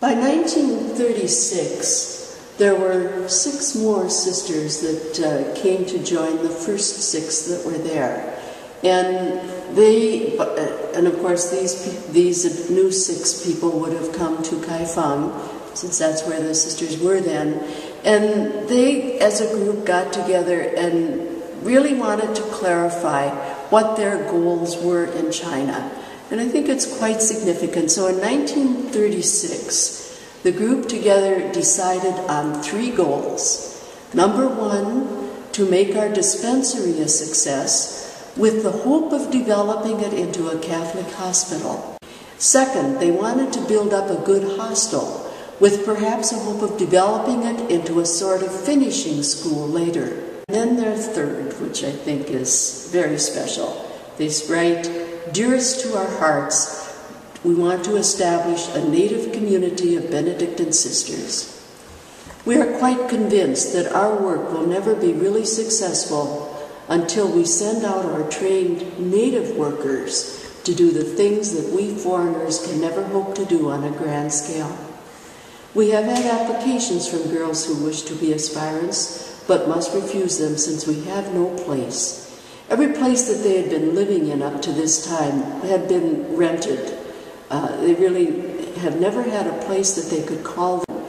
By 1936, there were 6 more sisters that came to join the first 6 that were there. And of course, these new 6 people would have come to Kaifeng, since that's where the sisters were then. And they, as a group, got together and really wanted to clarify what their goals were in China. And I think it's quite significant. So in 1936, the group together decided on 3 goals. Number 1, to make our dispensary a success, with the hope of developing it into a Catholic hospital. Second, they wanted to build up a good hostel, with perhaps a hope of developing it into a sort of finishing school later. And then their third, which I think is very special, they write, "Dearest to our hearts, we want to establish a native community of Benedictine sisters. We are quite convinced that our work will never be really successful until we send out our trained native workers to do the things that we foreigners can never hope to do on a grand scale. We have had applications from girls who wish to be aspirants, but must refuse them since we have no place. Every place that they had been living in up to this time had been rented. They really have never had a place that they could call them.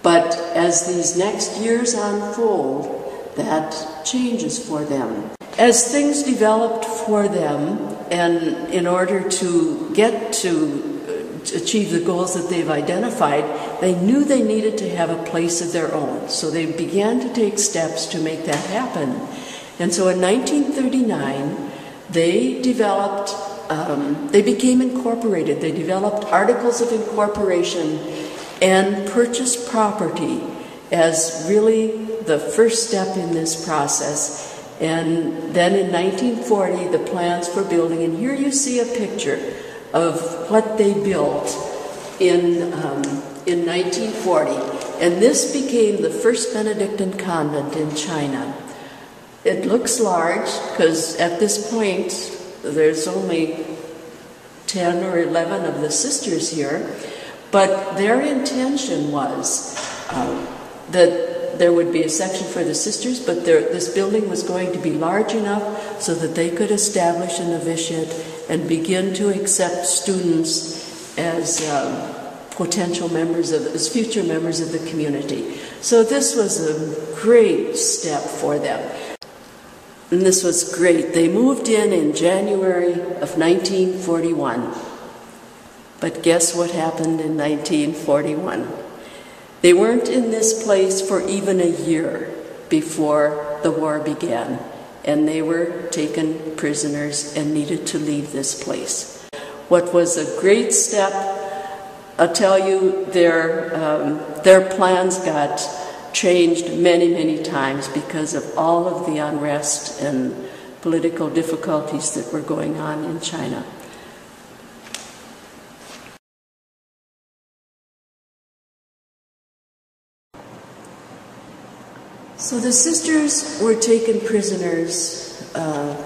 But as these next years unfold, that changes for them. As things developed for them, and in order to get to achieve the goals that they've identified, they knew they needed to have a place of their own. So they began to take steps to make that happen. And so in 1939, they developed, they became incorporated. They developed articles of incorporation and purchased property as really the first step in this process. And then in 1940, the plans for building, and here you see a picture of what they built in 1940. And this became the first Benedictine convent in China. It looks large because at this point, there's only 10 or 11 of the sisters here, but their intention was that there would be a section for the sisters, but this building was going to be large enough so that they could establish a novitiate and begin to accept students as potential members as future members of the community. So this was a great step for them. And this was great. They moved in January of 1941. But guess what happened in 1941? They weren't in this place for even a year before the war began, and they were taken prisoners and needed to leave this place. What was a great step, I'll tell you, their plans got changed many, many times because of all of the unrest and political difficulties that were going on in China. So the sisters were taken prisoners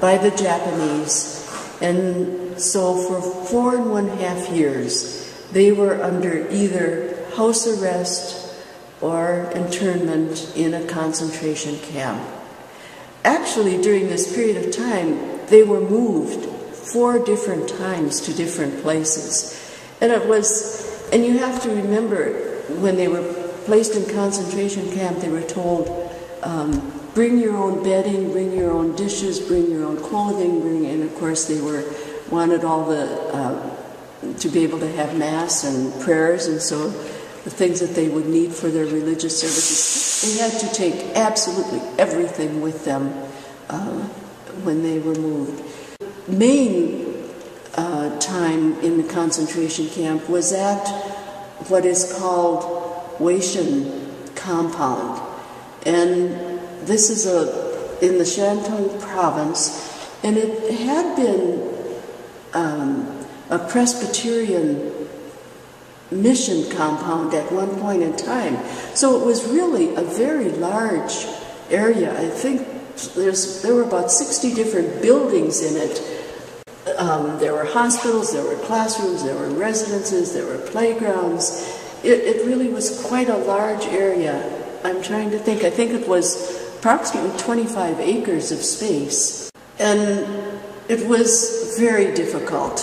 by the Japanese, and so for 4.5 years, they were under either house arrest or internment in a concentration camp. Actually, during this period of time, they were moved 4 different times to different places. And you have to remember, when they were placed in concentration camp, they were told, bring your own bedding, bring your own dishes, bring your own clothing, and of course they wanted all to be able to have mass and prayers, and so the things that they would need for their religious services. They had to take absolutely everything with them when they were moved. Main time in the concentration camp was at what is called Haehn compound. And this is in the Shantung province, and it had been a Presbyterian mission compound at one point in time. So it was really a very large area. I think there were about 60 different buildings in it. There were hospitals, there were classrooms, there were residences, there were playgrounds, it really was quite a large area. I'm trying to think. I think it was approximately 25 acres of space. And it was very difficult.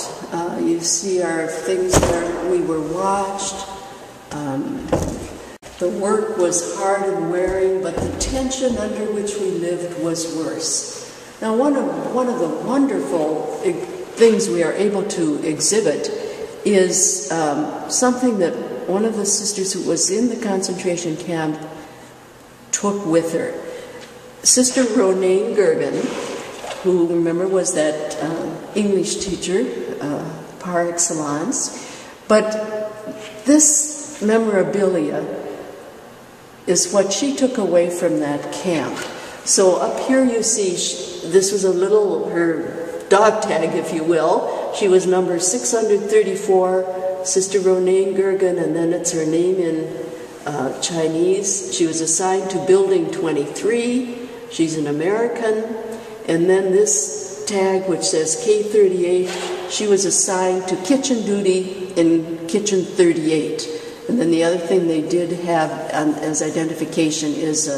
You see our things there. We were watched. The work was hard and wearing, but the tension under which we lived was worse. Now, one of the wonderful things we are able to exhibit is something that one of the sisters who was in the concentration camp took with her. Sister Haehn Museum, who, remember, was that English teacher par excellence. But this memorabilia is what she took away from that camp. So up here you see, this was her dog tag, if you will. She was number 634, Sister Haehn Museum, and then it's her name in Chinese. She was assigned to Building 23. She's an American. And then this tag, which says K38, she was assigned to kitchen duty in Kitchen 38. And then the other thing they did have as identification is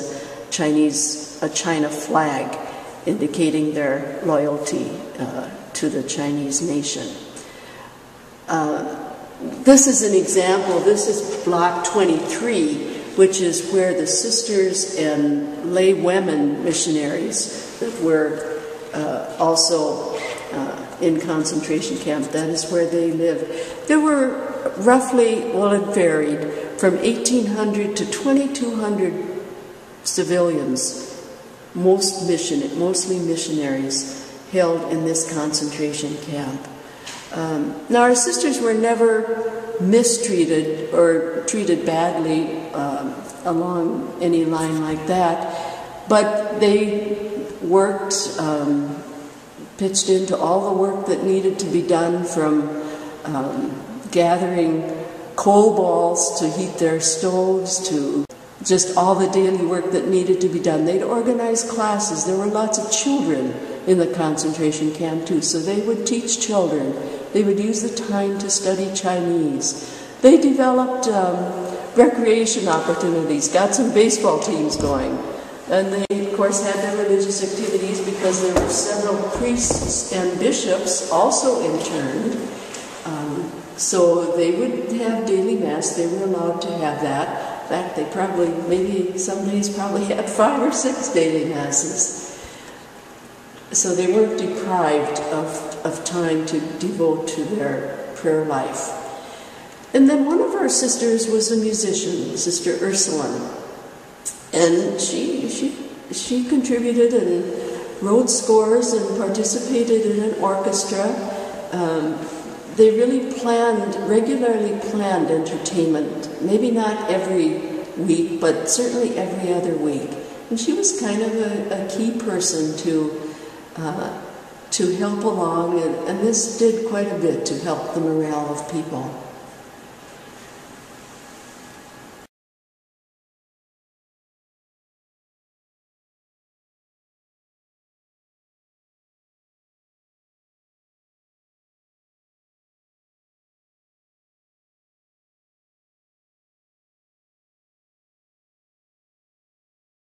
a China flag, indicating their loyalty to the Chinese nation. This is an example. This is Block 23, which is where the sisters and lay women missionaries that were also in concentration camp. That is where they lived. There were roughly, well, it varied, from 1,800 to 2,200 civilians, mostly missionaries, held in this concentration camp. Now, our sisters were never mistreated or treated badly along any line like that, but they worked, pitched into all the work that needed to be done, from gathering coal balls to heat their stoves, to just all the daily work that needed to be done. They'd organize classes. There were lots of children in the concentration camp too, so they would teach children. They would use the time to study Chinese. They developed recreation opportunities, got some baseball teams going. And they, of course, had their religious activities because there were several priests and bishops also interned. So they would have daily mass. They were allowed to have that. In fact, they probably, maybe some days probably had 5 or 6 daily masses. So they weren't deprived of time to devote to their prayer life. And then one of our sisters was a musician, Sister Ursuline. And she contributed and wrote scores and participated in an orchestra. They really regularly planned entertainment, maybe not every week, but certainly every other week. And she was kind of a key person to help along, and this did quite a bit to help the morale of people.